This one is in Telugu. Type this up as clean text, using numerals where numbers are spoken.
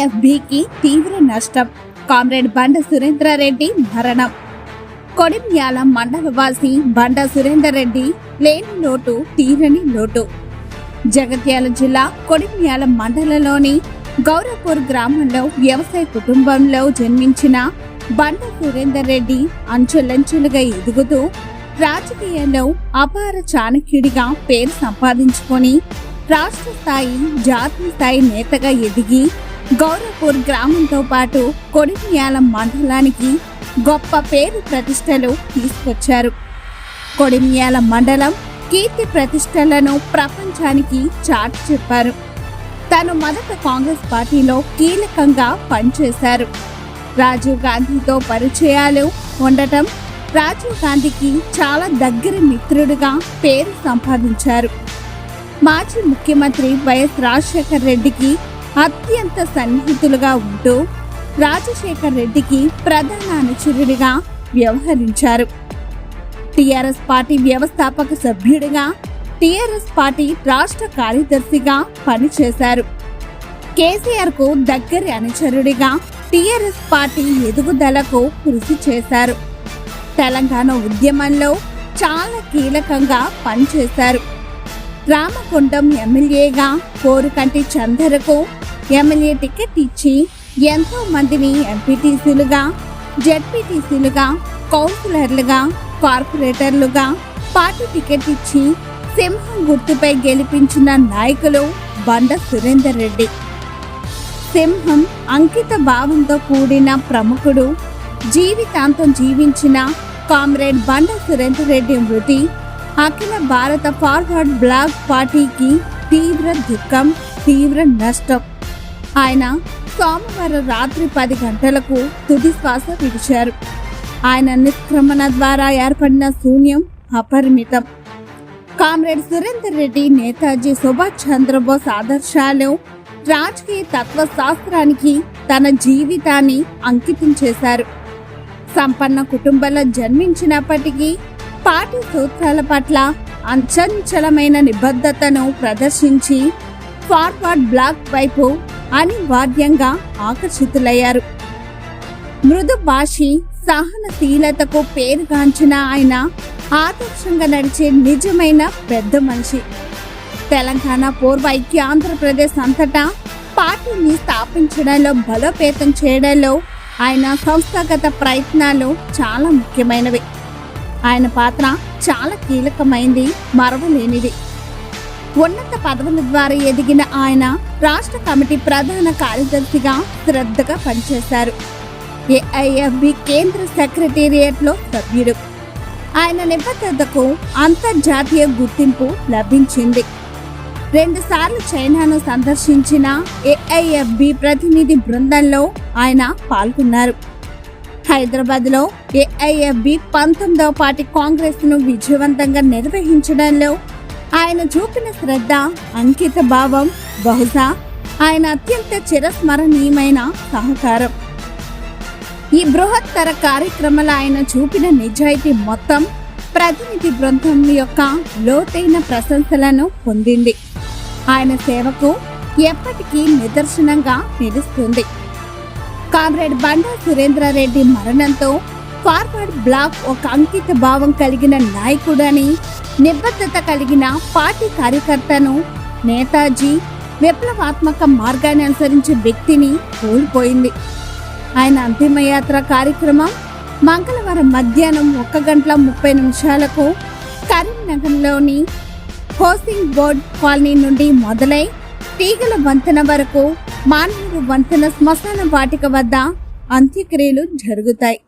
ఏఐఎఫ్బికి తీవ్ర నష్టం. కామ్రేడ్ బండ సురేంద్రారెడ్డి మరణం. కొడిమ్యాల మండలవాసి బండ సురేందర్రెడ్డి లేని లోటు తీరని లోటు. జగిత్యాల జిల్లా కొడిమ్యాల మండలంలోని గౌరపూర్ గ్రామంలో వ్యవసాయ కుటుంబంలో జన్మించిన బండ సురేందర్రెడ్డి అంచెలంచెలుగా ఎదుగుతూ రాజకీయాల్లో అపార చాణక్యుడిగా పేరు సంపాదించుకొని రాష్ట్ర స్థాయి జాతీయ స్థాయి నేతగా ఎదిగి గౌరపూర్ గ్రామంతో పాటు కొడిమ్యాల మండలానికి గొప్ప పేరు ప్రతిష్టలు తీసుకొచ్చారు. కొడిమ్యాల మండలం కీర్తి ప్రతిష్టలను ప్రపంచానికి చాటి చెప్పారు. తాను మొదట కాంగ్రెస్ పార్టీలో కీలకంగా పనిచేశారు. రాజీవ్ గాంధీతో పరిచయాలు ఉండటం రాజీవ్ గాంధీకి చాలా దగ్గర మిత్రుడిగా పేరు సంపాదించారు. మాజీ ముఖ్యమంత్రి వైఎస్ రాజశేఖర్ రెడ్డికి అత్యంత సన్నిహితులుగా ఉంటూ రాజశేఖర్ రెడ్డికి ప్రధాన అనుచరుడిగా వ్యవహరించారు. టిఆర్ఎస్ పార్టీ వ్యవస్థాపక సభ్యుడిగా, టిఆర్ఎస్ పార్టీ రాష్ట్ర కార్యదర్శిగా పనిచేశారు. కేసీఆర్ కు దగ్గరి అనుచరుడిగా టిఆర్ఎస్ పార్టీ ఎదుగుదలకు కృషి చేశారు. తెలంగాణ ఉద్యమంలో చాలా కీలకంగా పనిచేశారు. రామగుండం ఎమ్మెల్యేగా కోరుకంటి చందరకు ఎమ్మెల్యే టికెట్ ఇచ్చి ఎంతో మందిని ఎంపీటీసీలుగా, జెడ్పీటీసీలుగా, కౌన్సిలర్లుగా, కార్పొరేటర్లుగా పార్టీ టికెట్ ఇచ్చి సింహం గుర్తుపై గెలిపించిన నాయకులు బండ సురేందర్రెడ్డి. సింహం అంకిత భావంతో కూడిన ప్రముఖుడు, జీవితాంతం జీవించిన కామ్రేడ్ బండ సురేందర్రెడ్డి మృతి అఖిల భారత ఫార్వర్డ్ బ్లాక్ పార్టీకి తీవ్ర దుఃఖం, తీవ్ర నష్టం. ఆయన సోమవారం రాత్రి 10 గంటలకు తుది శ్వాస విడిచారు. ఆయన నిష్క్రమణ ద్వారా ఏర్పడిన శూన్యం అపరిమితం. కామ్రేడ్ సురేందర్రెడ్డి నేతాజీ సుభాష్ చంద్రబోస్ ఆదర్శాలు, రాజకీయ తత్వశాస్త్రానికి తన జీవితాన్ని అంకితం చేశారు. సంపన్న కుటుంబంలో జన్మించినప్పటికీ పార్టీ సూత్రాల పట్ల అంచంచలమైన నిబద్ధతను ప్రదర్శించి ఫార్వర్డ్ బ్లాక్ వైపు అనివార్యంగా ఆకర్షితులయ్యారు. మృదు భాషి, సహనశీలతకు పేరుగాంచిన ఆయన ఆదర్శంగా నడిచే నిజమైన పెద్ద మనిషి. తెలంగాణ పూర్వ ఐక్య ఆంధ్రప్రదేశ్ అంతటా పార్టీని స్థాపించడంలో, బలోపేతం చేయడంలో ఆయన సంస్థాగత ప్రయత్నాలు చాలా ముఖ్యమైనవి. ఆయన పాత్ర చాలా కీలకమైంది, మరవలేనిది. ఉన్నత పదవుల ద్వారా ఎదిగిన ఆయన రాష్ట్ర కమిటీ ప్రధాన కార్యదర్శిగా శ్రద్ధగా పనిచేశారు. ఏఐఎఫ్బి కేంద్ర సెక్రటేరియట్లో సభ్యుడు. ఆయన నిబద్ధతకు అంతర్జాతీయ గుర్తింపు లభించింది. 2 సార్లు చైనాను సందర్శించిన ఏఐఎఫ్బి ప్రతినిధి బృందంలో ఆయన పాల్గొన్నారు. హైదరాబాద్లో ఏఐఎఫ్బి 19వ పార్టీ కాంగ్రెస్ ను విజయవంతంగా నిర్వహించడంలో ఆయన చూపిన శ్రద్ధ, అంకిత భావం బహుశా ఆయన అత్యంత చిరస్మరణీయమైన సహకారం. ఈ బృహత్తర కార్యక్రమాలు ఆయన చూపిన నిజాయితీ మొత్తం ప్రతినిధి బృందం యొక్క లోతైన ప్రశంసలను పొందింది. ఆయన సేవకు ఎప్పటికీ నిదర్శనంగా నిలుస్తుంది. కామ్రేడ్ బండ సురేంద్రారెడ్డి మరణంతో ఫార్వర్డ్ బ్లాక్ ఒక అంకిత భావం కలిగిన నాయకుడని, నిబద్ధత కలిగిన పార్టీ కార్యకర్తను, నేతాజీ విప్లవాత్మక మార్గాన్ని అనుసరించే వ్యక్తిని కోల్పోయింది. ఆయన అంతిమయాత్ర కార్యక్రమం మంగళవారం మధ్యాహ్నం 1:30 కరీంనగర్లోని హౌసింగ్ బోర్డ్ కాలనీ నుండి మొదలై తీగల వంతెన వరకు మానూరు వంతెన శ్మశాన వాటిక వద్ద అంత్యక్రియలు జరుగుతాయి.